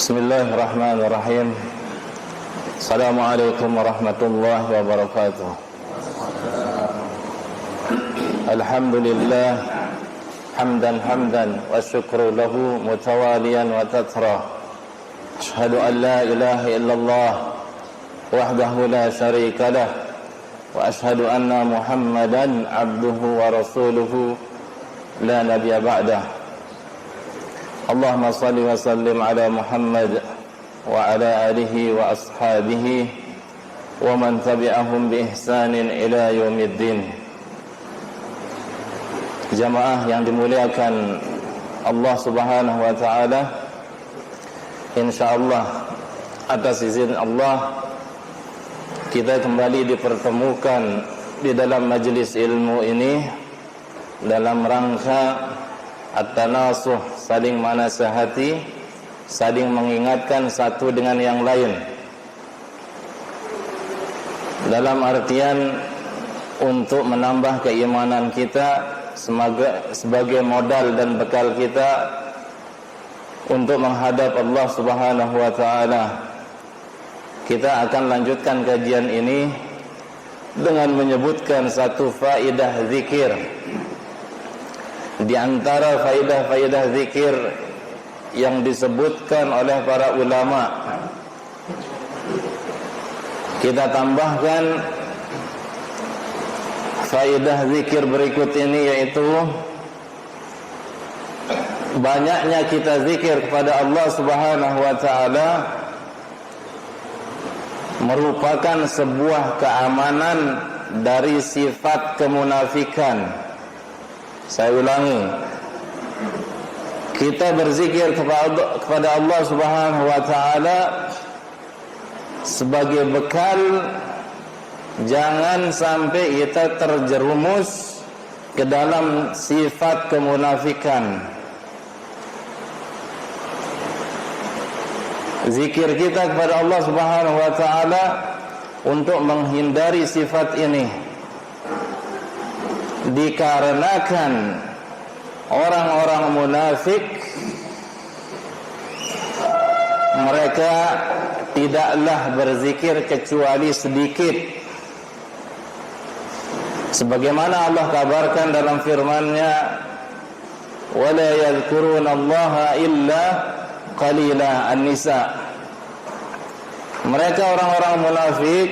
Bismillahirrahmanirrahim. Assalamualaikum warahmatullahi wabarakatuh. Alhamdulillah hamdan wa syukru lahu mutawaliyan wa tatrah. Asyhadu an la ilaha illallah wahdahu la syarika lah wa asyhadu anna Muhammadan abduhu wa rasuluhu la nabiyya ba'dah. Allahumma salli wa sallim ala Muhammad wa ala alihi wa ashabihi wa man tabi'ahum bi ihsanin ila yaumiddin. Jamaah yang dimuliakan Allah Subhanahu wa taala, insyaallah atas izin Allah kita kembali dipertemukan di dalam majelis ilmu ini dalam rangka at-tanasuh, saling menasihati, saling mengingatkan satu dengan yang lain. Dalam artian untuk menambah keimanan kita sebagai modal dan bekal kita untuk menghadap Allah Subhanahu wa taala. Kita akan lanjutkan kajian ini dengan menyebutkan satu faedah zikir. Di antara faedah-faedah zikir yang disebutkan oleh para ulama, kita tambahkan faedah zikir berikut ini, yaitu banyaknya kita zikir kepada Allah Subhanahu wa taala merupakan sebuah keamanan dari sifat kemunafikan. Saya ulangi, kita berzikir kepada Allah Subhanahu wa taala sebagai bekal jangan sampai kita terjerumus ke dalam sifat kemunafikan. Zikir kita kepada Allah Subhanahu wa taala untuk menghindari sifat ini, dikarenakan orang-orang munafik mereka tidaklah berzikir kecuali sedikit, sebagaimana Allah kabarkan dalam firman-Nya, wala yadhkurunallaha illa qalila, An-Nisa. Mereka orang-orang munafik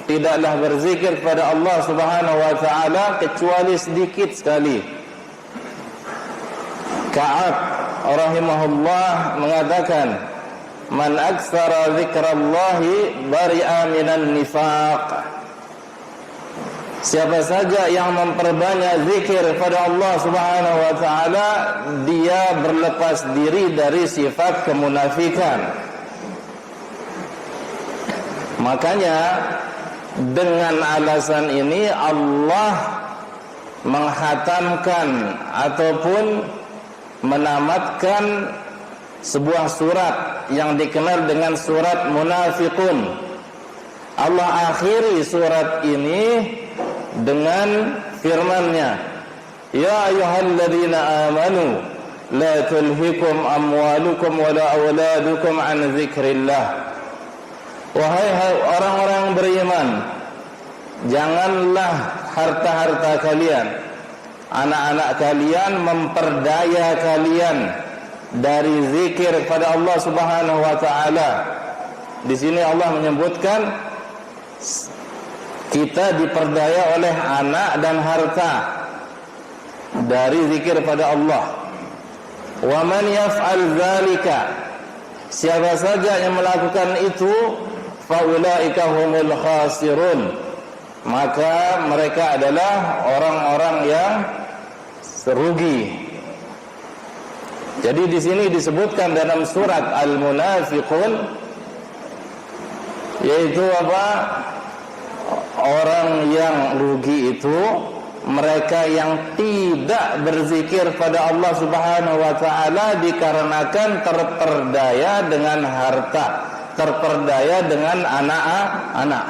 tidaklah berzikir kepada Allah Subhanahu wa taala kecuali sedikit sekali. Ka'ab rahimahullah mengatakan, man aktsara dzikrallahi bari'a minan nifaq. Siapa saja yang memperbanyak zikir kepada Allah Subhanahu wa taala, dia berlepas diri dari sifat kemunafikan. Makanya dengan alasan ini Allah menghatamkan ataupun menamatkan sebuah surat yang dikenal dengan surat Munafiqun. Allah akhiri surat ini dengan firman-Nya, ya ayyuhalladzina amanu la tulhikum amwalukum wala auladukum an dzikrillah. Wahai orang-orang beriman, janganlah harta-harta kalian, anak-anak kalian memperdaya kalian dari zikir kepada Allah Subhanahu wa taala. Di sini Allah menyebutkan kita diperdaya oleh anak dan harta dari zikir kepada Allah. Wa man yaf'al dzalika, siapa saja yang melakukan itu, faulaika humul khasirun, maka mereka adalah orang-orang yang rugi. Jadi di sini disebutkan dalam surat Al-Munafiqun, yaitu apa? Orang yang rugi itu mereka yang tidak berzikir pada Allah Subhanahu wa taala dikarenakan terperdaya dengan harta, terperdaya dengan anak-anak.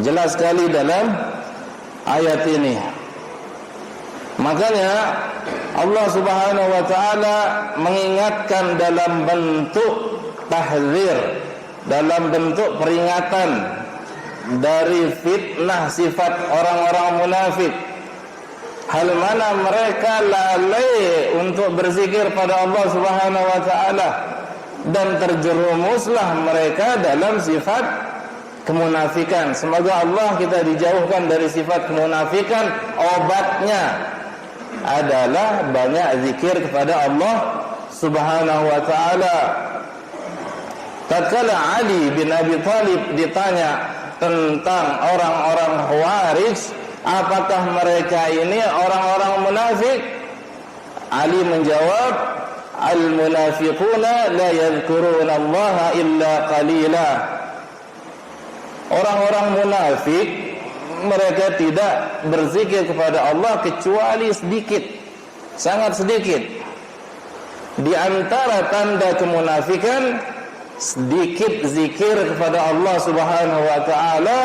Jelas sekali dalam ayat ini. Makanya Allah Subhanahu wa taala mengingatkan dalam bentuk tahzir, dalam bentuk peringatan dari fitnah sifat orang-orang munafik. Hal mana mereka lalai untuk berzikir pada Allah Subhanahu wa taala dan terjerumuslah mereka dalam sifat kemunafikan. Semoga Allah kita dijauhkan dari sifat kemunafikan. Obatnya adalah banyak zikir kepada Allah Subhanahu wa taala. Tatkala Ali bin Abi Thalib ditanya tentang orang-orang Khawarij, apakah mereka ini orang-orang munafik? Ali menjawab, al-munafiquna la yadhkuruna Allah illa qalila. Orang-orang munafik mereka tidak berzikir kepada Allah kecuali sedikit, sangat sedikit. Di antara tanda kemunafikan sedikit zikir kepada Allah Subhanahu wa taala.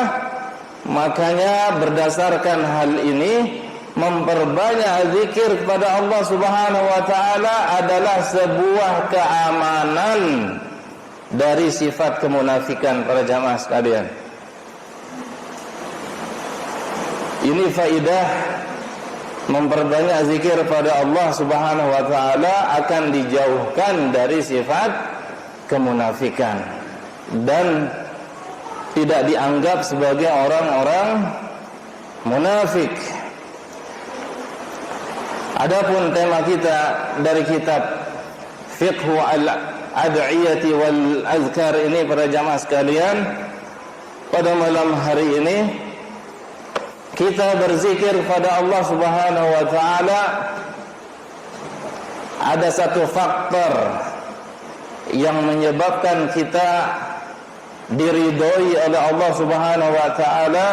Makanya berdasarkan hal ini, memperbanyak zikir kepada Allah Subhanahu wa taala adalah sebuah keamanan dari sifat kemunafikan para jamaah sekalian. Ini faidah memperbanyak zikir pada Allah Subhanahu wa taala akan dijauhkan dari sifat kemunafikan dan tidak dianggap sebagai orang-orang munafik. Adapun tema kita dari kitab Fiqhu al-Ad'iyati wal Azkar ini para jamaah sekalian, pada malam hari ini kita berzikir kepada Allah Subhanahu wa taala. Ada satu faktor yang menyebabkan kita diridhoi oleh Allah Subhanahu wa taala.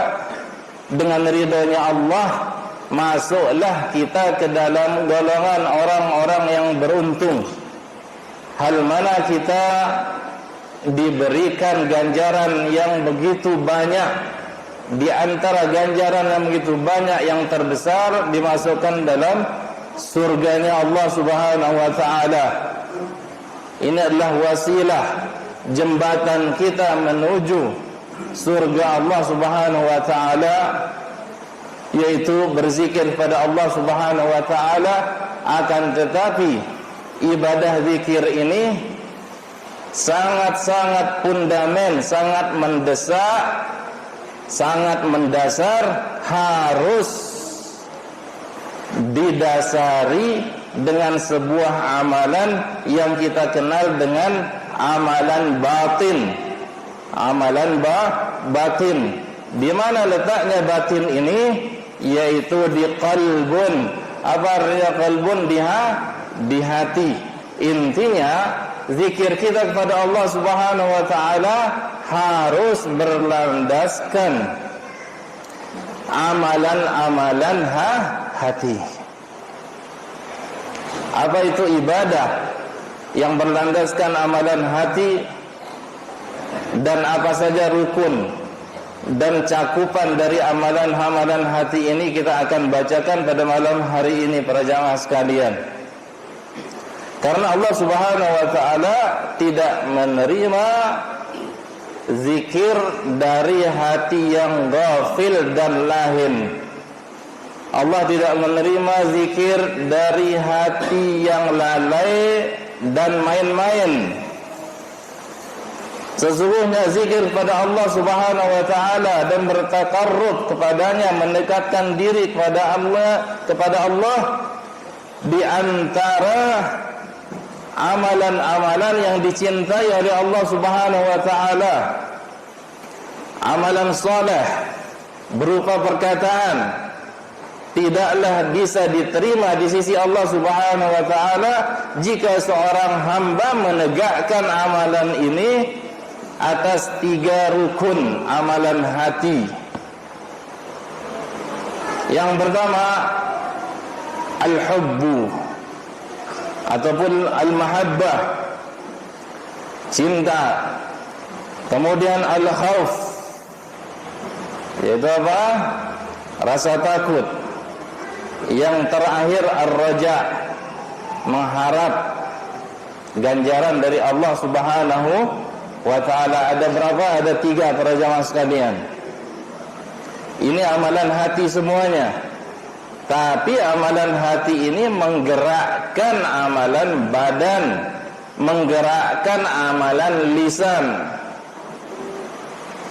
Dengan ridhonya Allah, masuklah kita ke dalam golongan orang-orang yang beruntung. Hal mana kita diberikan ganjaran yang begitu banyak. Di antara ganjaran yang begitu banyak, yang terbesar dimasukkan dalam surganya Allah Subhanahu wa taala. Ini adalah wasilah, jembatan kita menuju surga Allah Subhanahu wa taala, yaitu berzikir kepada Allah Subhanahu wa taala. Akan tetapi ibadah zikir ini sangat-sangat fundamental, sangat mendesak, sangat mendasar, harus didasari dengan sebuah amalan yang kita kenal dengan amalan batin. Amalan batin. Di mana letaknya batin ini? Yaitu di qalbun. Apa artinya qalbun? Di hati. Intinya zikir kita kepada Allah Subhanahu wa taala harus berlandaskan amalan-amalan hati. Apa itu ibadah yang berlandaskan amalan hati, dan apa saja rukun dan cakupan dari amalan-amalan hati ini kita akan bacakan pada malam hari ini para jamaah sekalian. Karena Allah Subhanahu wa taala tidak menerima zikir dari hati yang ghafil dan lahin. Allah tidak menerima zikir dari hati yang lalai dan main-main. Sesungguhnya zikir kepada Allah Subhanahu wa taala dan bertaqarrub kepadanya, mendekatkan diri kepada Allah di antara amalan-amalan yang dicintai oleh Allah Subhanahu wa taala. Amalan saleh berupa perkataan tidaklah bisa diterima di sisi Allah Subhanahu wa taala jika seorang hamba menegakkan amalan ini atas 3 rukun amalan hati. Yang pertama, al-hubbu ataupun al-mahabbah, cinta. Kemudian al-khauf, yaitu apa? Rasa takut. Yang terakhir ar-raja, mengharap ganjaran dari Allah Subhanahu wa ta'ala. Ada berapa? Ada 3 para jamaah sekalian. Ini amalan hati semuanya. Tapi amalan hati ini menggerakkan amalan badan, menggerakkan amalan lisan.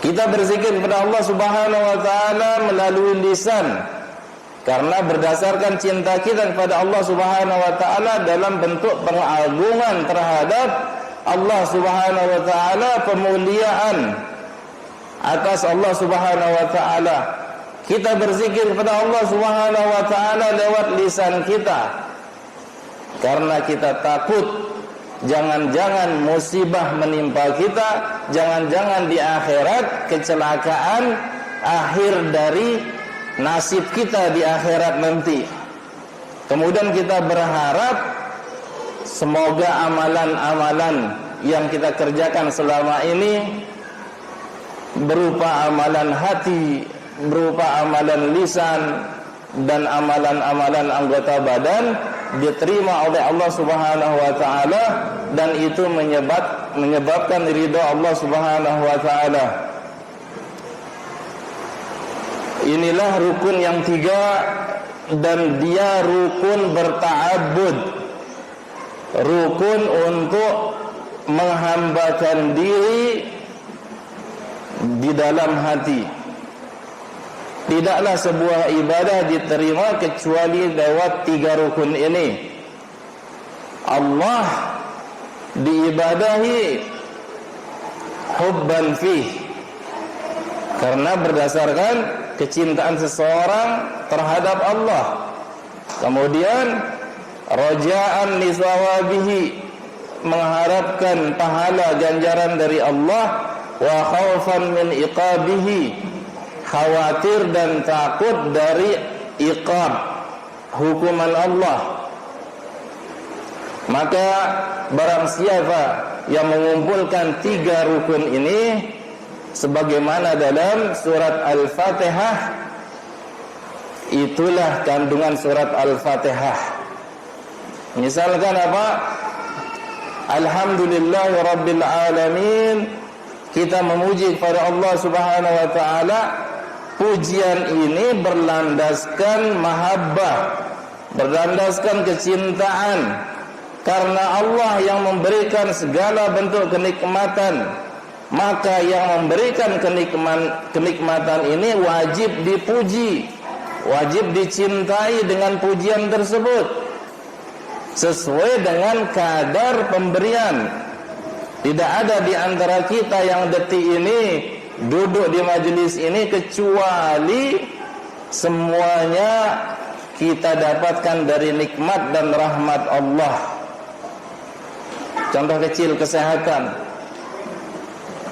Kita berzikir kepada Allah Subhanahu wa ta'ala melalui lisan, karena berdasarkan cinta kita kepada Allah Subhanahu wa ta'ala dalam bentuk pengagungan terhadap Allah Subhanahu wa ta'ala, pemuliaan atas Allah Subhanahu wa ta'ala. Kita berzikir kepada Allah Subhanahu wa ta'ala lewat lisan kita, karena kita takut jangan-jangan musibah menimpa kita, jangan-jangan di akhirat kecelakaan akhir dari nasib kita di akhirat nanti. Kemudian kita berharap semoga amalan-amalan yang kita kerjakan selama ini berupa amalan hati, berupa amalan lisan, dan amalan-amalan anggota badan diterima oleh Allah Subhanahu wa ta'ala, dan itu menyebabkan ridha Allah Subhanahu wa ta'ala. Inilah rukun yang 3, dan dia rukun berta'abbud, rukun untuk menghambakan diri di dalam hati. Tidaklah sebuah ibadah diterima kecuali lewat 3 rukun ini. Allah diibadahi hubban fih, karena berdasarkan kecintaan seseorang terhadap Allah. Kemudian raja'an li sawabihi, mengharapkan pahala ganjaran dari Allah. Wa khaufan min iqabihi, khawatir dan takut dari iqab, hukuman Allah. Maka barang siapa yang mengumpulkan 3 rukun ini, sebagaimana dalam surat Al-Fatihah, itulah kandungan surat Al-Fatihah. Misalkan apa? Alhamdulillahi Rabbil Alamin, kita memuji kepada Allah Subhanahu wa ta'ala. Pujian ini berlandaskan mahabbah, berlandaskan kecintaan, karena Allah yang memberikan segala bentuk kenikmatan. Maka yang memberikan kenikmatan ini wajib dipuji, wajib dicintai dengan pujian tersebut, sesuai dengan kadar pemberian. Tidak ada di antara kita yang detik ini duduk di majelis ini kecuali semuanya kita dapatkan dari nikmat dan rahmat Allah. Contoh kecil, kesehatan.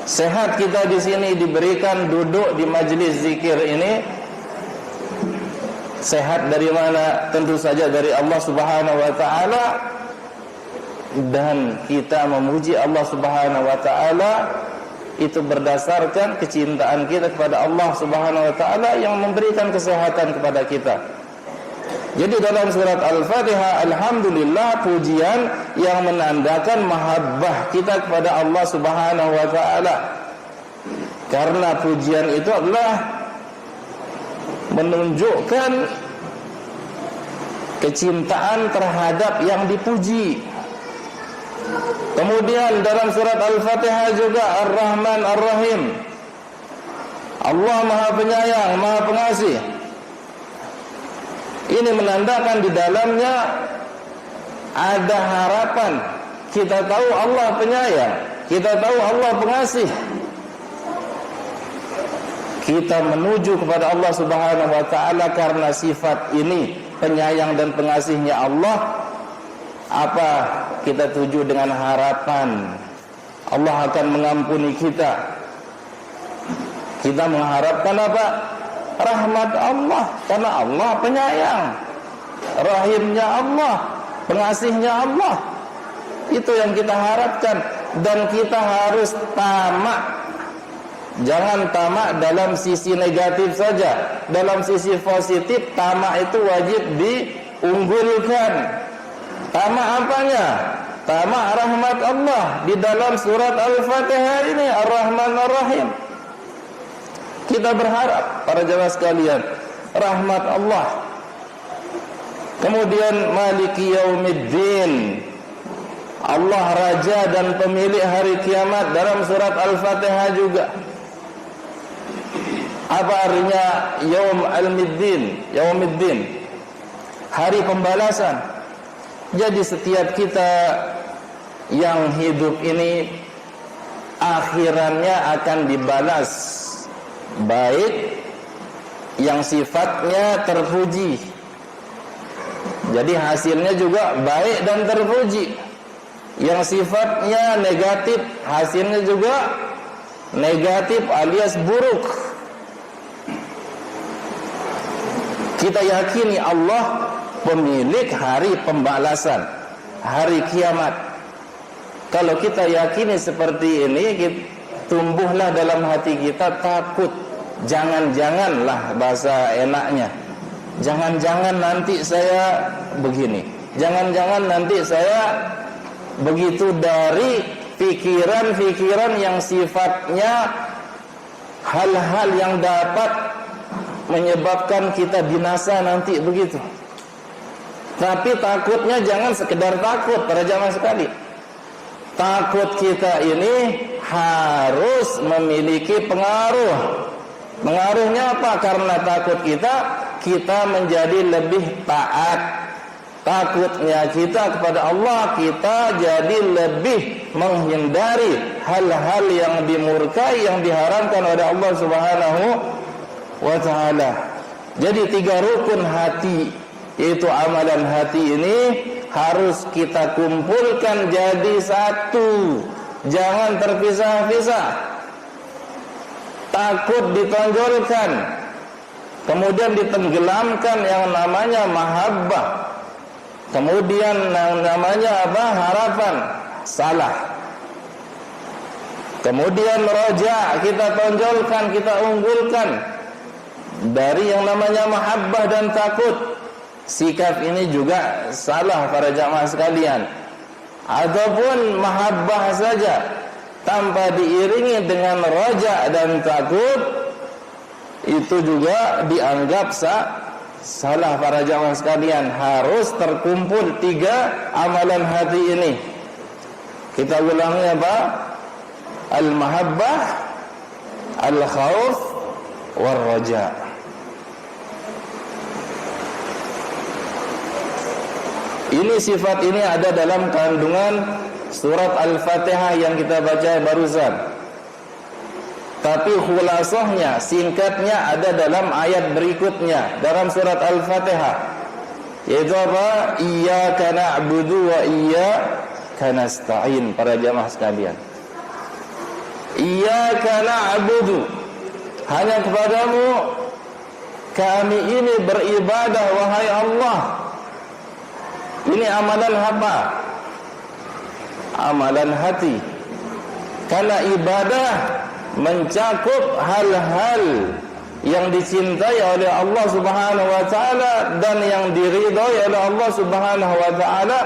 Sehat kita di sini diberikan duduk di majelis zikir ini. Sehat dari mana? Tentu saja dari Allah Subhanahu wa ta'ala. Dan kita memuji Allah Subhanahu wa ta'ala itu berdasarkan kecintaan kita kepada Allah Subhanahu wa ta'ala yang memberikan kesehatan kepada kita. Jadi dalam surat Al-Fatihah, alhamdulillah, pujian yang menandakan mahabbah kita kepada Allah Subhanahu wa ta'ala. Karena pujian itu adalah menunjukkan kecintaan terhadap yang dipuji. Kemudian dalam surat Al-Fatihah juga Ar-Rahman Ar-Rahim, Allah Maha Penyayang, Maha Pengasih. Ini menandakan di dalamnya ada harapan. Kita tahu Allah penyayang, kita tahu Allah pengasih. Kita menuju kepada Allah Subhanahu wa ta'ala karena sifat ini, penyayang dan pengasihnya Allah. Apa kita tuju dengan harapan Allah akan mengampuni kita. Kita mengharapkan apa? Rahmat Allah, karena Allah penyayang, rahimnya Allah, pengasihnya Allah. Itu yang kita harapkan. Dan kita harus tamak. Jangan tamak dalam sisi negatif saja. Dalam sisi positif, tamak itu wajib diunggulkan. Tamak apanya? Tamak rahmat Allah. Di dalam surat Al-Fatihah ini Ar-Rahman Ar-Rahim. Kita berharap para jemaah sekalian rahmat Allah. Kemudian Maliki Yaumiddin, Allah Raja dan pemilik hari kiamat, dalam surat Al-Fatihah juga. Apa artinya Yaum Al-Middin? Yaumiddin, hari pembalasan. Jadi setiap kita yang hidup ini akhirannya akan dibalas baik yang sifatnya terpuji. Jadi hasilnya juga baik dan terpuji. Yang sifatnya negatif, hasilnya juga negatif alias buruk. Kita yakini Allah pemilik hari pembalasan, hari kiamat. Kalau kita yakini seperti ini, tumbuhlah dalam hati kita takut. Jangan-janganlah bahasa enaknya. Jangan-jangan nanti saya begini. Jangan-jangan nanti saya begitu, dari pikiran-pikiran yang sifatnya hal-hal yang dapat menyebabkan kita binasa nanti begitu. Tapi takutnya jangan sekedar takut para jamaah sekali. Takut kita ini harus memiliki pengaruh. Pengaruhnya apa? Karena takut kita menjadi lebih taat. Takutnya kita kepada Allah, kita jadi lebih menghindari hal-hal yang dimurkai, yang diharamkan oleh Allah Subhanahu wa ta'ala. Jadi 3 rukun hati, yaitu amalan hati ini harus kita kumpulkan jadi satu. Jangan terpisah-pisah. Takut ditonjolkan, kemudian ditenggelamkan yang namanya mahabbah, kemudian yang namanya apa? Harapan. Salah. Kemudian roja, kita tonjolkan, kita unggulkan dari yang namanya mahabbah dan takut. Sikap ini juga salah para jamaah sekalian. Ataupun mahabbah saja tanpa diiringi dengan roja dan takut, itu juga dianggap salah para jamaah sekalian. Harus terkumpul 3 amalan hati ini. Kita ulangi apa? Al-mahabbah, al-khauf, wal-roja. Ini sifat ini ada dalam kandungan surat Al-Fatihah yang kita baca barusan. Tapi khulasahnya, singkatnya ada dalam ayat berikutnya dalam surat Al-Fatihah, yaitu apa? Iyyaka na'budu wa iyyaka nasta'in. Para jamaah sekalian, Iyyaka na'budu, hanya kepadamu kami ini beribadah wahai Allah. Ini amalan apa? Amalan hati. Karena ibadah mencakup hal-hal yang dicintai oleh Allah Subhanahu wa ta'ala dan yang diridhai oleh Allah Subhanahu wa ta'ala,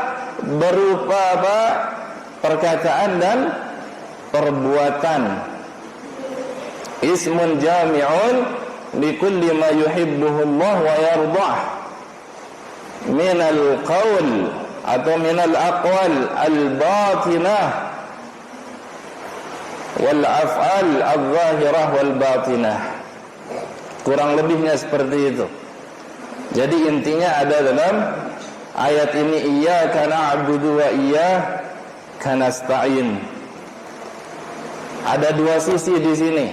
berupa apa? Perkataan dan perbuatan. Ismun jami'un likulli ma yuhibbuhu Allah wa yardah minal qawl atau minal aqwal al-batinah wal af'al al-zahirah wal batinah. Kurang lebihnya seperti itu. Jadi intinya ada dalam ayat ini, iyyaka na'budu wa iyyaka nasta'in. Ada 2 sisi di sini.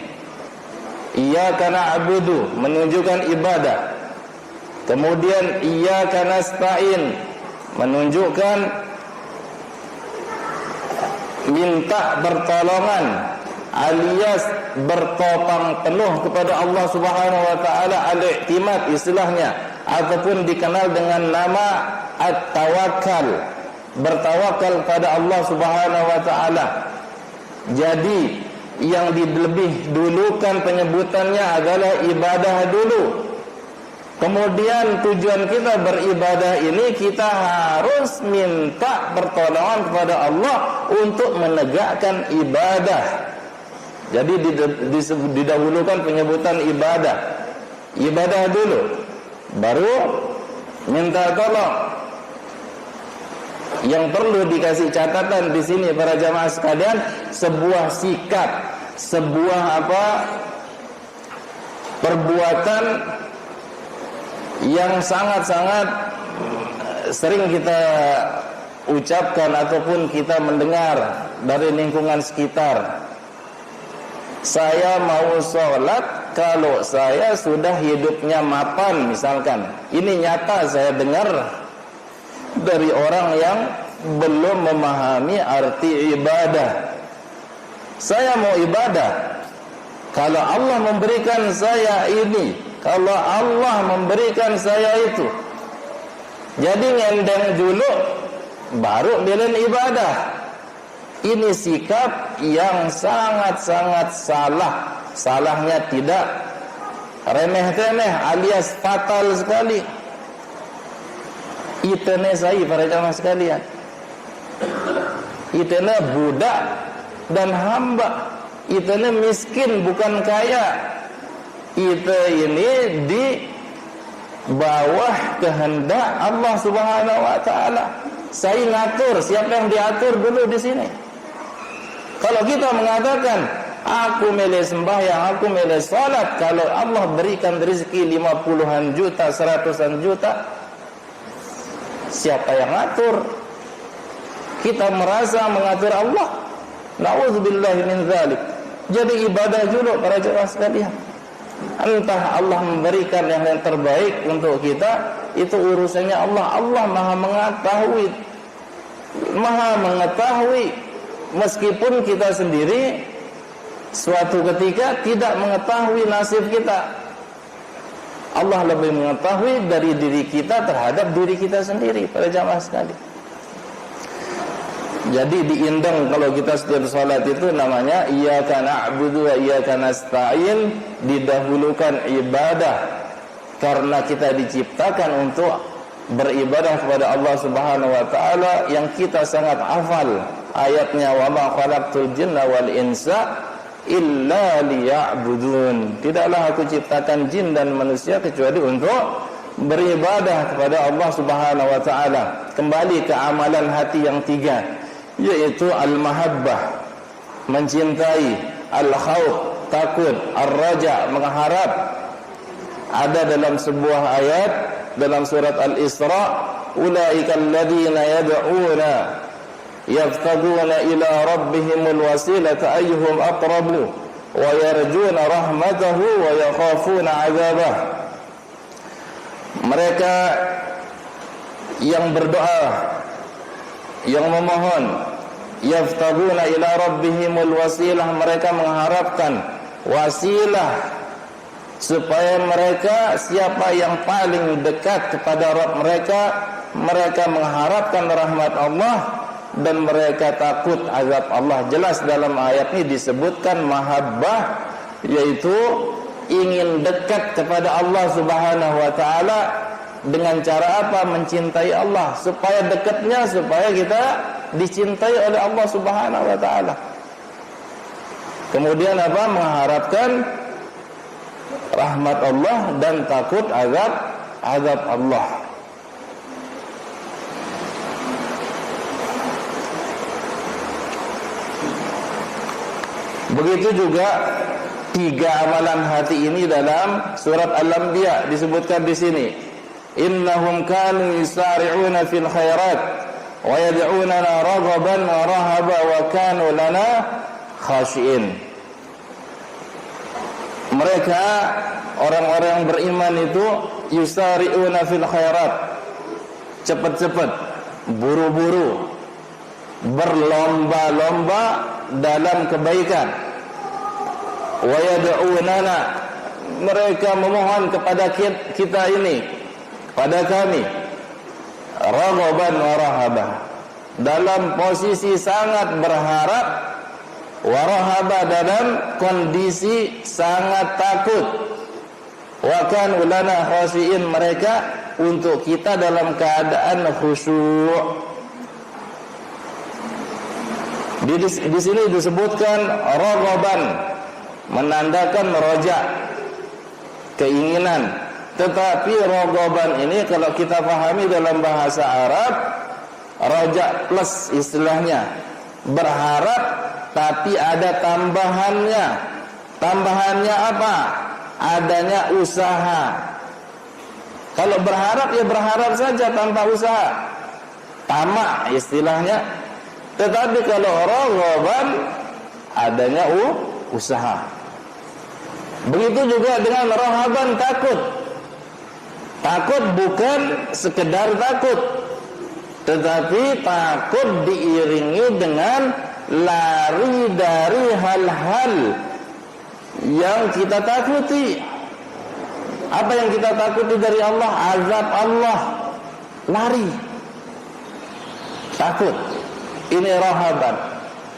Iyyaka na'budu menunjukkan ibadah. Kemudian iyyaka nasta'in menunjukkan minta pertolongan alias bertopang penuh kepada Allah Subhanahu wa taala, al-i'timad istilahnya, ataupun dikenal dengan nama at-tawakkal, bertawakal pada Allah Subhanahu wa taala. Jadi yang lebih dulukan penyebutannya adalah ibadah dulu. Kemudian tujuan kita beribadah ini, kita harus minta pertolongan kepada Allah untuk menegakkan ibadah. Jadi didahulukan penyebutan ibadah. Ibadah dulu, baru minta tolong. Yang perlu dikasih catatan di sini para jamaah sekalian, sebuah sikap, sebuah perbuatan yang sangat-sangat sering kita ucapkan ataupun kita mendengar dari lingkungan sekitar. Saya mau sholat kalau saya sudah hidupnya mapan misalkan. Ini nyata saya dengar dari orang yang belum memahami arti ibadah. Saya mau ibadah kalau Allah memberikan saya ini, kalau Allah memberikan saya itu. Jadi ngendeng dulu baru bilang ibadah. Ini sikap yang sangat-sangat salah. Salahnya tidak remeh-temeh alias fatal sekali. Itene saya para jamaah sekalian. Itene budak dan hamba. Itene miskin bukan kaya. Ite ini di bawah kehendak Allah Subhanahu wa taala. Saya ngatur, siapa yang diatur dulu di sini. Kalau kita mengatakan aku milih sembahyang, aku milih salat, kalau Allah berikan rezeki 50-an juta, 100-an juta, siapa yang ngatur? Kita merasa mengatur Allah. Na'udzubillahi min dzalik. Jadi ibadah dulu para jemaah sekalian. Entah Allah memberikan yang terbaik untuk kita, itu urusannya Allah. Allah Maha mengetahui. Meskipun kita sendiri suatu ketika tidak mengetahui nasib kita, Allah lebih mengetahui dari diri kita terhadap diri kita sendiri para jamaah sekalian. Jadi diindeng kalau kita setiap salat itu namanya iyyaka na'budu wa iyyaka nasta'in, didahulukan ibadah karena kita diciptakan untuk beribadah kepada Allah Subhanahu wa taala yang kita sangat hafal ayatnya, wa ma khalaqtul jinna wal insa illa liya'budun. Tidaklah aku ciptakan jin dan manusia kecuali untuk beribadah kepada Allah Subhanahu wa taala. Kembali ke amalan hati yang tiga, yaitu al-mahabbah, mencintai, al-khauf, takut, ar-raja, mengharap. Ada dalam sebuah ayat dalam surat Al-Isra, ulaika alladziina yad'uuna yabtaguna ila rabbihimul wasilata ayyuhum aqrabu wa yarjuna rahmatahu wa yakhafuna 'adzabah. Mereka yang berdoa, yang memohon, yabtaguna ila rabbihimul wasilah, mereka mengharapkan wasilah supaya mereka, siapa yang paling dekat kepada Rabb mereka, mereka mengharapkan rahmat Allah dan mereka takut azab Allah. Jelas dalam ayat ini disebutkan mahabbah, yaitu ingin dekat kepada Allah Subhanahu wa taala. Dengan cara apa? Mencintai Allah. Supaya dekatnya, supaya kita dicintai oleh Allah Subhanahu wa taala. Kemudian apa? Mengharapkan rahmat Allah dan takut azab Allah. Begitu juga tiga amalan hati ini dalam surat Al-Anbiya disebutkan di sini. Innahum kanu yusari'una fil khairat wa yad'unana raghaban wa rahaba wa kanu lana khashi'in. Mereka orang-orang yang beriman itu yusari'una fil khairat, cepat-cepat, buru-buru, berlomba-lomba dalam kebaikan. Wa yad'unana, mereka memohon kepada kita ini, pada kami, raghaban wa rahabah, dalam posisi sangat berharap, wa rahabah, dalam kondisi sangat takut. Wa kanu lana khashiin, mereka untuk kita dalam keadaan khusyuk. Di sini disebutkan raghaban, menandakan roja, keinginan. Tetapi raghaban ini kalau kita pahami dalam bahasa Arab, roja plus istilahnya, berharap tapi ada tambahannya. Tambahannya apa? Adanya usaha. Kalau berharap ya berharap saja tanpa usaha, tamak istilahnya. Tetapi kalau raghaban adanya usaha. Begitu juga dengan rahaban, takut. Takut bukan sekedar takut, tetapi takut diiringi dengan lari dari hal-hal yang kita takuti. Apa yang kita takuti dari Allah? Azab Allah. Lari. Takut. Ini rahaban.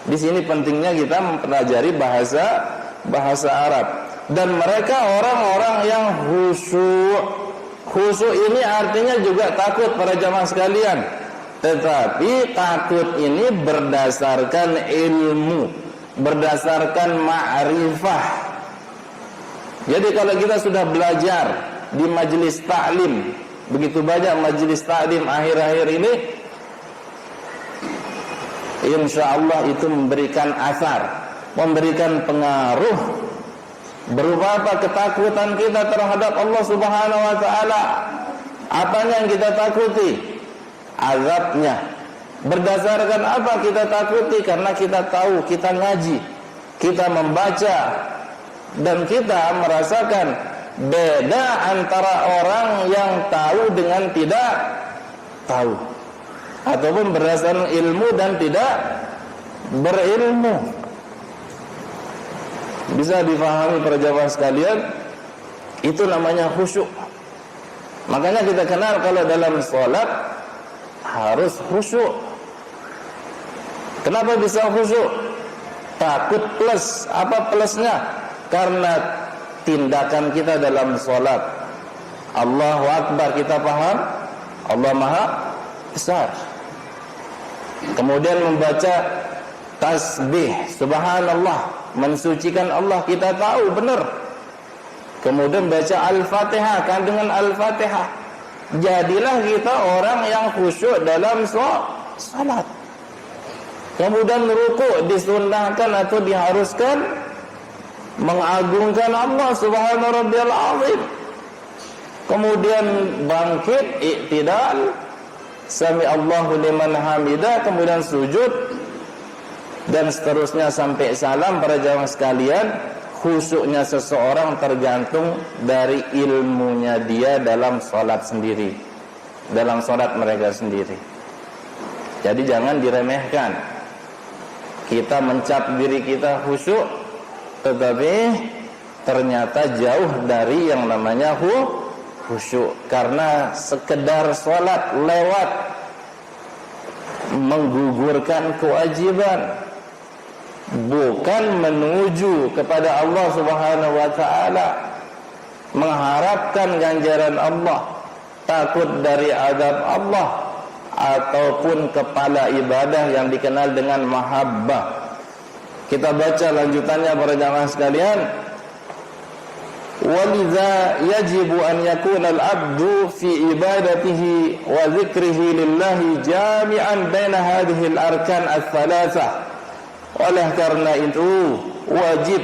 Di sini pentingnya kita mempelajari bahasa Arab. Dan mereka orang-orang yang khusyuk. Khusyuk ini artinya juga takut para jamaah sekalian. Tetapi takut ini berdasarkan ilmu, berdasarkan ma'rifah. Jadi kalau kita sudah belajar di majelis ta'lim, begitu banyak majelis ta'lim akhir-akhir ini, insya Allah itu memberikan asar, memberikan pengaruh. Berupa apa? Ketakutan kita terhadap Allah Subhanahu wa ta'ala. Apanya yang kita takuti? Azabnya. Berdasarkan apa kita takuti? Karena kita tahu, kita ngaji, kita membaca, dan kita merasakan beda antara orang yang tahu dengan tidak tahu, ataupun berdasarkan ilmu dan tidak berilmu. Bisa difahami para jamaah sekalian, itu namanya khusyuk. Makanya kita kenal kalau dalam sholat harus khusyuk. Kenapa bisa khusyuk? Takut plus. Apa plusnya? Karena tindakan kita dalam sholat, Allahu Akbar, kita paham Allah Maha Besar. Kemudian membaca tasbih, subhanallah, mensucikan Allah, kita tahu benar. Kemudian baca Al-Fatihah, kandungan Al-Fatihah. Jadilah kita orang yang khusyuk dalam salat. Kemudian ruku' disunnahkan atau diharuskan mengagungkan Allah Subhanahu Rabbiyal Azim. Kemudian bangkit, i'tidal, sami Allahu liman hamidah, kemudian sujud, dan seterusnya sampai salam. Para jamaah sekalian, khusyuknya seseorang tergantung dari ilmunya dia dalam sholat sendiri, dalam sholat mereka sendiri. Jadi jangan diremehkan. Kita mencap diri kita khusyuk, tetapi ternyata jauh dari yang namanya khusyuk. Karena sekedar sholat lewat menggugurkan kewajiban, bukan menuju kepada Allah Subhanahu wa ta'ala, mengharapkan ganjaran Allah, takut dari azab Allah, ataupun kepala ibadah yang dikenal dengan mahabbah. Kita baca lanjutannya para jamaah sekalian. Walidha yajibu an yakuna al-abdu fi ibadatihi wa zikrihi lillahi jami'an baina hadhihi al-arkan al-thalathah. Oleh karena itu wajib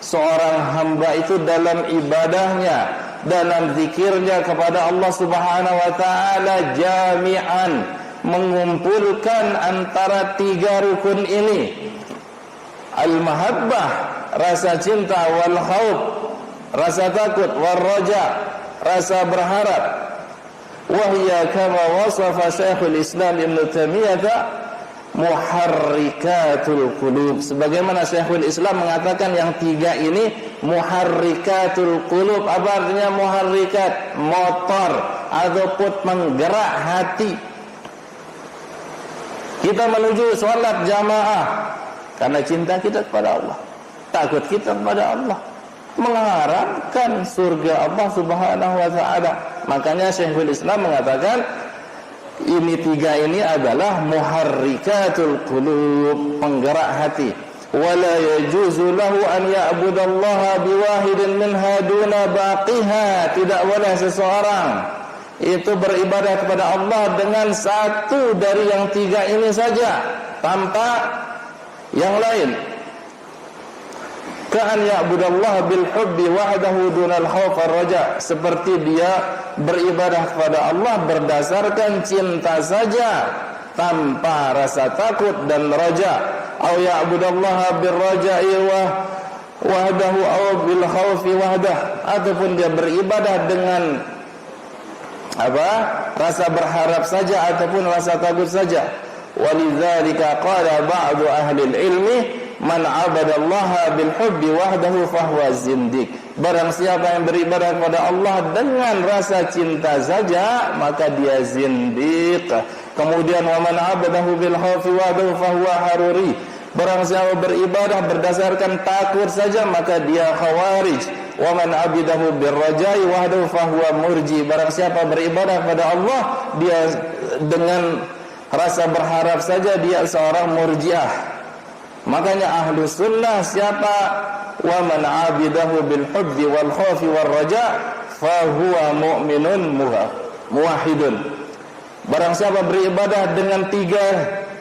seorang hamba itu dalam ibadahnya, dalam zikirnya kepada Allah Subhanahu wa ta'ala jami'an, mengumpulkan antara tiga rukun ini. Al-mahabbah, rasa cinta, wal khauf, rasa takut, wal raja, rasa berharap. Wahya kama wasafa Syekhul Islam Ibn Taimiyah muharrikatul qulub. Sebagaimana Syekhul Islam mengatakan yang tiga ini muharrikatul qulub. Apa artinya muharrikat? Motor ataupun menggerak hati. Kita menuju sholat jamaah karena cinta kita kepada Allah, takut kita kepada Allah, mengharapkan surga Allah Subhanahu wa taala. Makanya Syekhul Islam mengatakan ini tiga ini adalah muharrikatul qulub, penggerak hati. Wala yajuzu lahu an ya'budallaha biwahidin minha duna baqiha. Tidak boleh seseorang itu beribadah kepada Allah dengan satu dari yang tiga ini saja, tanpa yang lain. Ka'an ya'budallaha bil hubbi wahdahu dunal khawf war raja. Seperti dia beribadah kepada Allah berdasarkan cinta saja, tanpa rasa takut dan raja. Au ya'budallaha bir raja'i wahdahu aw bil khawfi wahdah. Ataupun dia beribadah dengan rasa berharap saja ataupun rasa takut saja. Walidzalika qala ba'du ahli ilmi man 'abadallaha bil hubbi wahdahu fahuwa zindiq. Barang siapa yang beribadah kepada Allah dengan rasa cinta saja, maka dia zindiq. Kemudian wa man 'abadahu bil khawfi wahdahu fahuwa haruri. Barang siapa beribadah berdasarkan takut saja, maka dia khawarij. Wa man 'abidahu bir raja'i wahdahu fahuwa murji. Barang siapa beribadah kepada Allah dia dengan rasa berharap saja, dia seorang murjiah. Makanya ahlu sunnah siapa wa man 'abidahu bil hubbi wal khawfi war raja fahuwa mu'minun muwahhidun. Barang siapa beribadah dengan tiga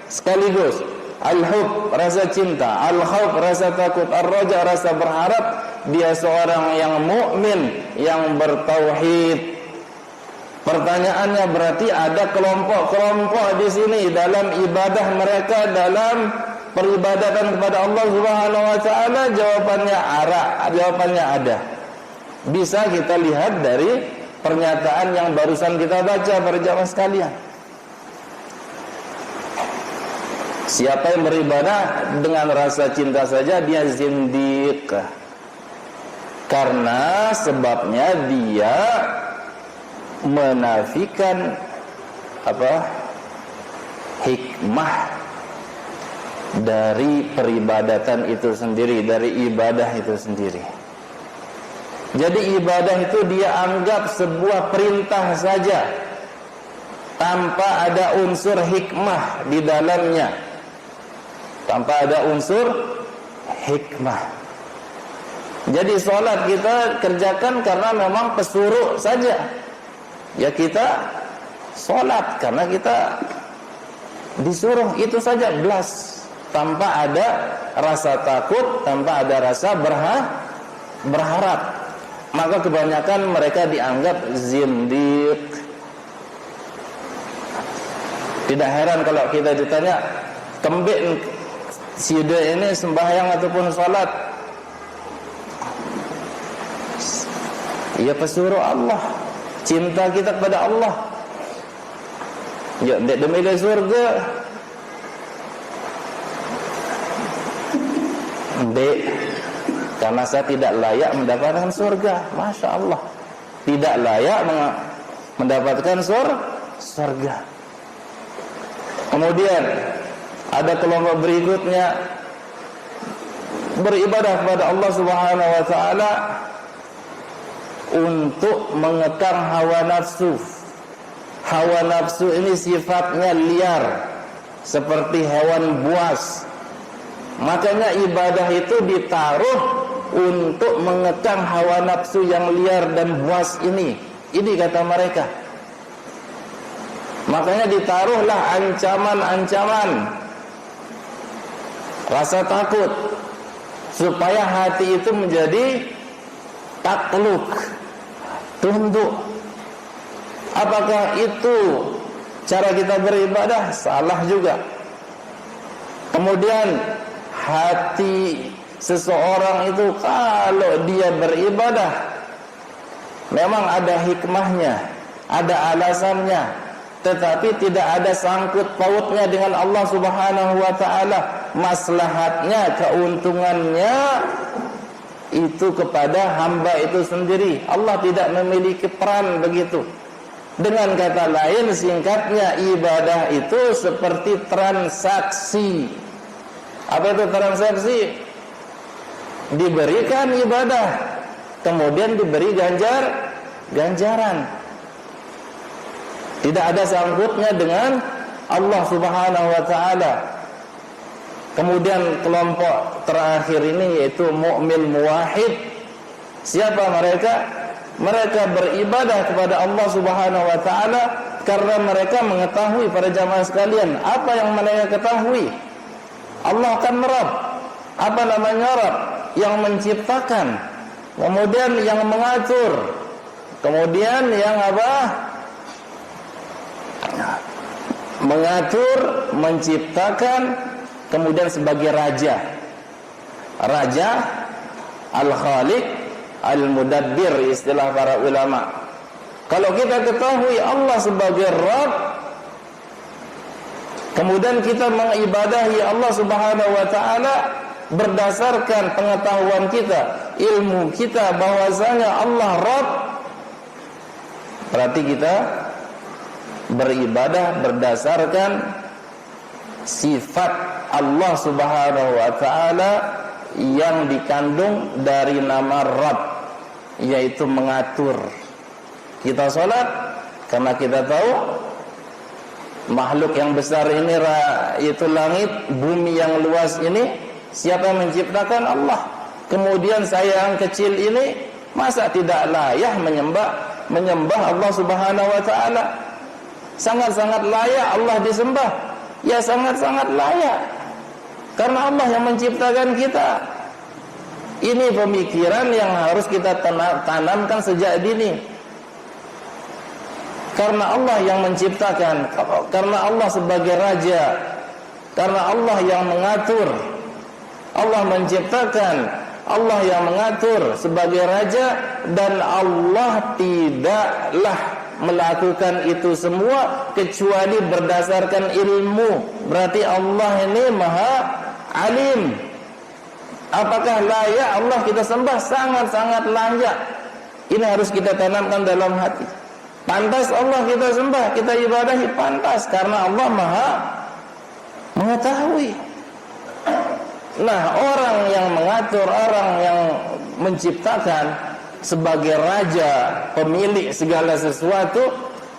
sekaligus, al-hub rasa cinta, al-khawf rasa takut, ar-raja rasa berharap, dia seorang yang mukmin, yang bertauhid. Pertanyaannya berarti ada kelompok-kelompok di sini dalam ibadah mereka, dalam peribadatan kepada Allah Subhanahu wa taala. Jawabannya ada. Bisa kita lihat dari pernyataan yang barusan kita baca para jamaah sekalian. Siapa yang beribadah dengan rasa cinta saja, dia zindiq. Karena sebabnya dia menafikan hikmah dari peribadatan itu sendiri, dari ibadah itu sendiri. Jadi ibadah itu dia anggap sebuah perintah saja, tanpa ada unsur hikmah di dalamnya, tanpa ada unsur hikmah. Jadi sholat kita kerjakan karena memang pesuruh saja. Ya kita sholat karena kita disuruh, itu saja, belas, tanpa ada rasa takut, tanpa ada rasa berharap. Maka kebanyakan mereka dianggap zindiq. Tidak heran kalau kita ditanya, kembik sida ini sembahyang ataupun sholat? Ya pesuruh Allah, cinta kita kepada Allah. Ya demi surga. Karena saya tidak layak mendapatkan surga. Masya Allah, tidak layak mendapatkan surga. Kemudian ada kelompok berikutnya, beribadah kepada Allah Subhanahu wa taala untuk mengekang hawa nafsu. Hawa nafsu ini sifatnya liar, seperti hewan buas. Makanya ibadah itu ditaruh untuk mengekang hawa nafsu yang liar dan buas ini. Ini kata mereka. Makanya ditaruhlah ancaman-ancaman, rasa takut, supaya hati itu menjadi takluk, tunduk. Apakah itu cara kita beribadah? Salah juga. Kemudian hati seseorang itu kalau dia beribadah memang ada hikmahnya, ada alasannya, tetapi tidak ada sangkut pautnya dengan Allah Subhanahu wa taala. Maslahatnya, keuntungannya itu kepada hamba itu sendiri. Allah tidak memiliki peran begitu. Dengan kata lain, singkatnya, ibadah itu seperti transaksi. Apa itu transaksi? Diberikan ibadah, kemudian diberi ganjaran. Tidak ada sangkutnya dengan Allah Subhanahu wa taala. Kemudian kelompok terakhir ini yaitu mukmin muwahhid. Siapa mereka? Mereka beribadah kepada Allah Subhanahu wa taala karena mereka mengetahui, para jamaah sekalian, apa yang mereka ketahui. Allah kan Rabb. Apa namanya Rabb? Yang menciptakan, kemudian yang mengatur, kemudian yang apa? Mengatur, menciptakan, kemudian sebagai raja. Raja, Al-Khaliq, Al-Mudabbir, istilah para ulama. Kalau kita ketahui Allah sebagai Rabb, kemudian kita mengibadahi Allah Subhanahu wa taala berdasarkan pengetahuan kita, ilmu kita bahwasanya Allah Rabb, berarti kita beribadah berdasarkan sifat Allah Subhanahu wa taala yang dikandung dari nama Rabb, yaitu mengatur. Kita sholat karena kita tahu makhluk yang besar ini, yaitu langit, bumi yang luas ini, siapa yang menciptakan? Allah. Kemudian saya yang kecil ini, masa tidak layak menyembah Allah Subhanahu wa taala? Sangat-sangat layak Allah disembah. Ya, sangat-sangat layak. Karena Allah yang menciptakan kita. Ini pemikiran yang harus kita tanamkan sejak dini. Karena Allah yang menciptakan, karena Allah sebagai raja, karena Allah yang mengatur, Allah menciptakan, Allah yang mengatur sebagai raja, dan Allah tidaklah melakukan itu semua kecuali berdasarkan ilmu. Berarti Allah ini maha alim. Apakah layak Allah kita sembah? Sangat-sangat layak. Ini harus kita tanamkan dalam hati. Pantas Allah kita sembah, kita ibadahi, pantas, karena Allah maha mengetahui. Nah, orang yang mengatur, orang yang menciptakan sebagai raja, pemilik segala sesuatu,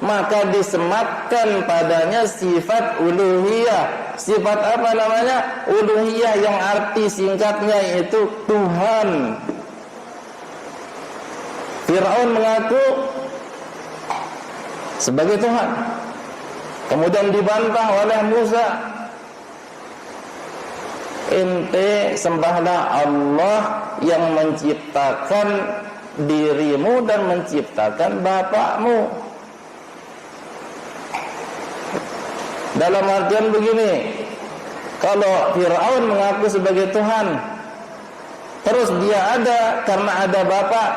maka disematkan padanya sifat uluhiyah. Sifat apa namanya? Uluhiyah, yang arti singkatnya yaitu Tuhan. Fir'aun mengaku sebagai Tuhan, kemudian dibantah oleh Musa. Ente sembahlah Allah yang menciptakan dirimu dan menciptakan bapakmu. Dalam artian begini, kalau Fir'aun mengaku sebagai Tuhan, terus dia ada karena ada bapak,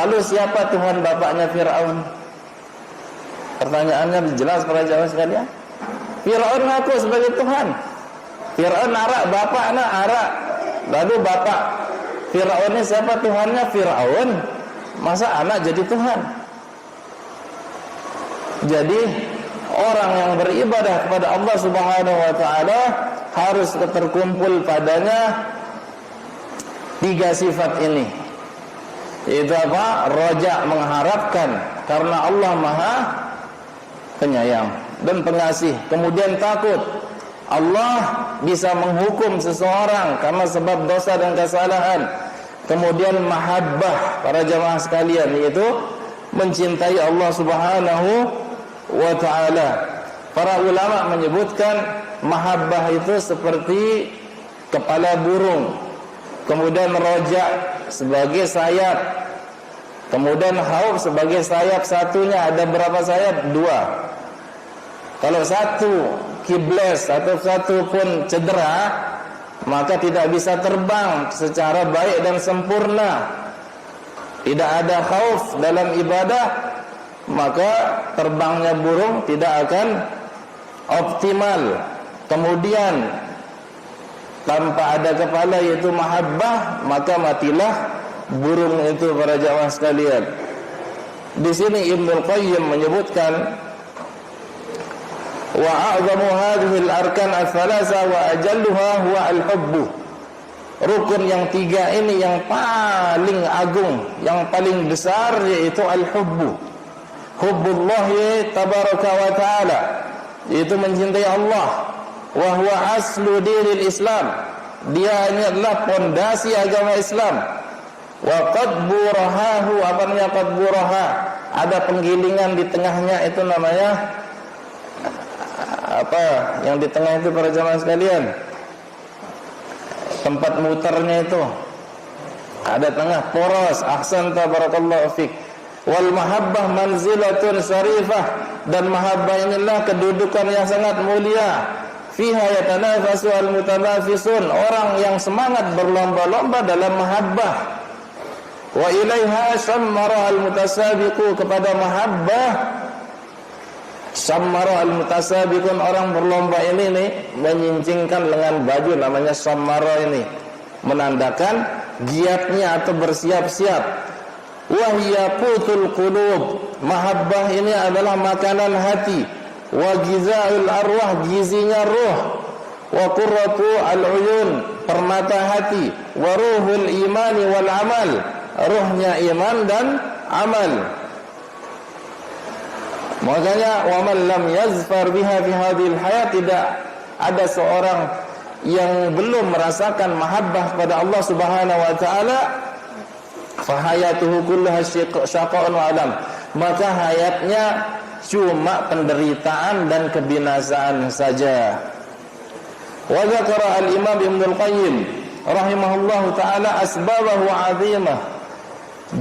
lalu siapa Tuhan bapaknya Fir'aun? Pertanyaannya jelas para jamaah sekalian. Fir'aun mengaku sebagai Tuhan. Fir'aun arak, bapaknya arak. Lalu bapak Fir'aun ini siapa Tuhannya? Fir'aun. Masa anak jadi Tuhan? Jadi orang yang beribadah kepada Allah Subhanahu wa taala harus terkumpul padanya tiga sifat ini. Itu apa? Roja, mengharapkan, karena Allah maha penyayang dan pengasih. Kemudian takut, Allah bisa menghukum seseorang karena sebab dosa dan kesalahan. Kemudian mahabbah, para jamaah sekalian, yaitu mencintai Allah Subhanahu wa ta'ala. Para ulama menyebutkan mahabbah itu seperti kepala burung, kemudian roja sebagai sayap, kemudian khauf sebagai sayap satunya. Ada berapa sayap? Dua. Kalau satu kiblas atau satu pun cedera, maka tidak bisa terbang secara baik dan sempurna. Tidak ada khauf dalam ibadah, maka terbangnya burung tidak akan optimal. Kemudian tanpa ada kepala yaitu mahabbah, maka matilah burung itu, para jamaah sekalian. Di sini Ibnu Qayyim menyebutkan, wa a'zamu hadhihi al-arkan al-thalatha wa ajalluha huwa al-hubbu. rukun yang tiga ini yang paling agung, yang paling besar, yaitu al-hubbu. Hubbullah tabaraka wa ta'ala, yaitu mencintai Allah. Wa huwa aslu dinil Islam, dia ini adalah pondasi agama Islam. Wa qad burahahu, apa namanya qad buraha? Ada penggilingan di tengahnya, itu namanya apa? Yang di tengah itu para jamaah sekalian, tempat muternya itu ada tengah, poros. Ahsanta barakallahu fik. Wal mahabbah manzilatun syarifah, dan mahabbah inilah kedudukan yang sangat mulia. Fiha yatanafasu al-mutanafisun, orang yang semangat berlomba-lomba dalam mahabbah. Wa ilaiha syammara al-mutasabiqu, kepada mahabbah syammara al-mutasabiqun, orang berlomba ini nih menyincingkan lengan baju, namanya syammara ini, menandakan giatnya atau bersiap-siap. Wahya qutul qulub, mahabbah ini adalah makanan hati. Wa gizaul arwah, gizinya ruh. Wa qurratu al-uyun, permata hati. Wa ruhul imani wal amal, ruhnya iman dan amal. Makanya wa man lam yazfar biha fi hadhil hayat, tidak ada seorang yang belum merasakan mahabbah kepada Allah Subhanahu wa taala, fahayatuhu kullaha syaqa'un wa alam, maka hayatnya cuma penderitaan dan kebinasaan saja. Wa dzakara al-Imam Ibnul Qayyim rahimahullahu taala asbabahu 'azimah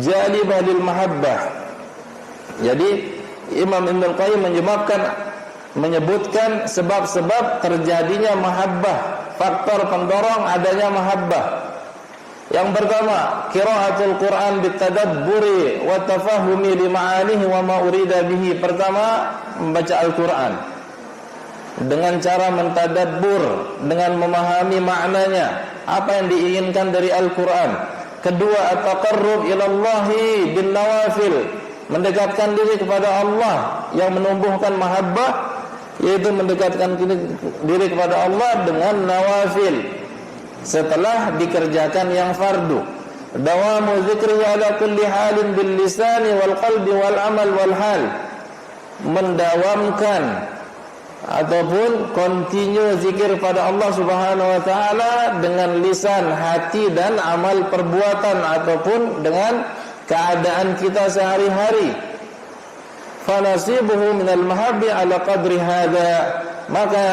jalibah lil mahabbah. Jadi Imam Ibnul Qayyim menyebutkan sebab-sebab terjadinya mahabbah, faktor pendorong adanya mahabbah. Yang pertama, qiraatul Quran bitadabburi wa tafahumi li ma'anihi wa ma urida bihi. Pertama, membaca Al-Quran dengan cara mentadabbur, dengan memahami maknanya, apa yang diinginkan dari Al-Quran. Kedua, at-taqarrub ilallahi bin nawafil, mendekatkan diri kepada Allah, yang menumbuhkan mahabbah, yaitu mendekatkan diri kepada Allah dengan nawafil, setelah dikerjakan yang fardu. Dawamu zikri ala kulli halin bil lisani wal qalbi wal amal wal hal, mendawamkan ataupun continue zikir pada Allah Subhanahu wa taala dengan lisan, hati dan amal perbuatan, ataupun dengan keadaan kita sehari-hari. Fanasibuhu minal mahabbi ala qadri hada, maka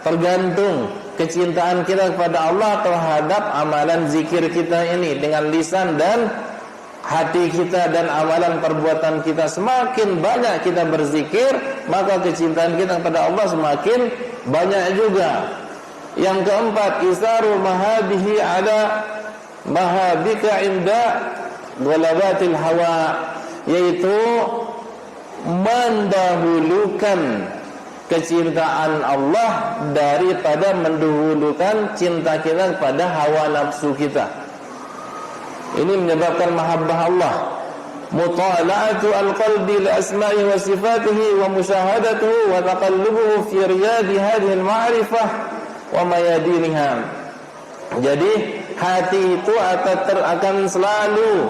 tergantung kecintaan kita kepada Allah terhadap amalan zikir kita ini dengan lisan dan hati kita dan amalan perbuatan kita. Semakin banyak kita berzikir, maka kecintaan kita kepada Allah semakin banyak juga. Yang keempat, isaru mahabihi ala mahabika inda ghalabatil hawa, yaitu mendahulukan kecintaan Allah daripada mendahulukan cinta kita kepada hawa nafsu kita. Ini menyebabkan mahabbah Allah. Mutala'atu al-qalbi li asma'i wa sifatihi wa musyahadatuhu wa taqallubuhu fi riyadi hadhihi al-ma'rifah wa mayadiniha. Jadi hati itu akan selalu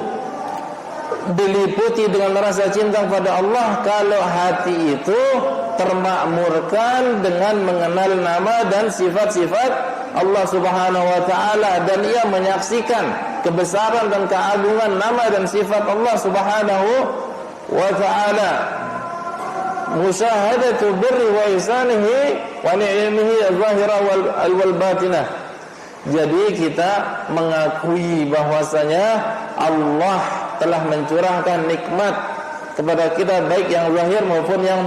diliputi dengan rasa cinta kepada Allah kalau hati itu termakmurkan dengan mengenal nama dan sifat-sifat Allah Subhanahu wa taala, dan ia menyaksikan kebesaran dan keagungan nama dan sifat Allah Subhanahu wa taala. Musyahadatu birri wa ihsanihi wa ni'amihi az-zahira wal batinah. Jadi kita mengakui bahwasanya Allah telah mencurahkan nikmat kepada kita, baik yang zahir maupun yang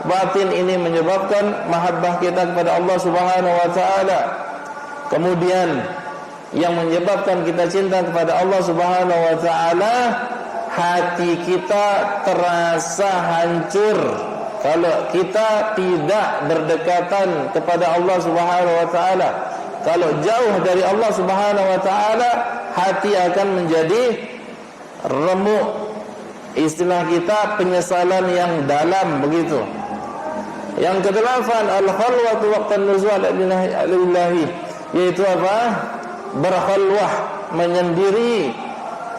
batin. Ini menyebabkan mahabbah kita kepada Allah Subhanahu wa taala. Kemudian yang menyebabkan kita cinta kepada Allah Subhanahu wa taala, hati kita terasa hancur kalau kita tidak berdekatan kepada Allah Subhanahu wa taala. Kalau jauh dari Allah Subhanahu wa taala, hati akan menjadi remuk. Istilah kita penyesalan yang dalam, begitu. Yang kedelapan, al-khalwatu waqtan nuzul lillahi, yaitu apa? berkhalwah, menyendiri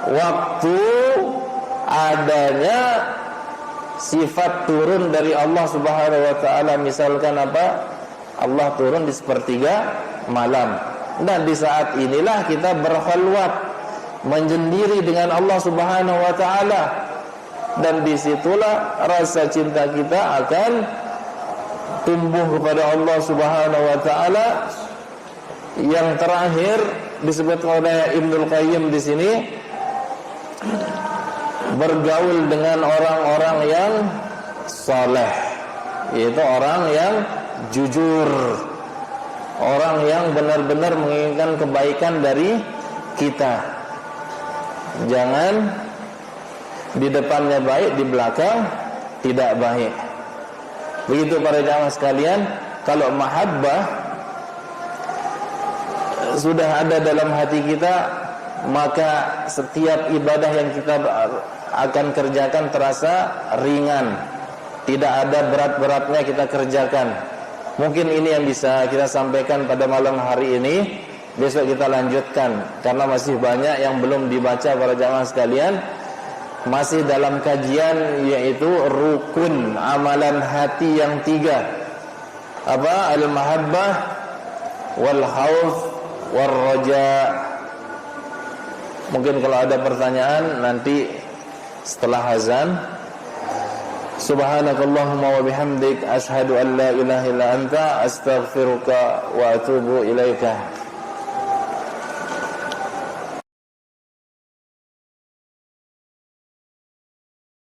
waktu adanya sifat turun dari Allah Subhanahu wa taala. Misalkan apa? Allah turun di sepertiga malam. Dan di saat inilah kita berkhalwat, menyendiri dengan Allah Subhanahu wa taala. Dan disitulah rasa cinta kita akan tumbuh kepada Allah Subhanahu wa taala. Yang terakhir disebut oleh Ibnul Qayyim di sini, bergaul dengan orang-orang yang saleh, yaitu orang yang jujur, orang yang benar-benar menginginkan kebaikan dari kita. Jangan di depannya baik, di belakang tidak baik. Begitu para jamaah sekalian. Kalau mahabbah sudah ada dalam hati kita, maka setiap ibadah yang kita akan kerjakan terasa ringan, tidak ada berat-beratnya kita kerjakan. Mungkin ini yang bisa kita sampaikan pada malam hari ini. Besok kita lanjutkan, karena masih banyak yang belum dibaca para jamaah sekalian. Masih dalam kajian, yaitu rukun amalan hati yang 3. Apa? Al-mahabbah, wal khauf, wal raja. Mungkin kalau ada pertanyaan nanti setelah azan. Subhanakallahumma wa bihamdik, asyhadu an la ilaha illa anta, astaghfiruka wa atubu ilaika.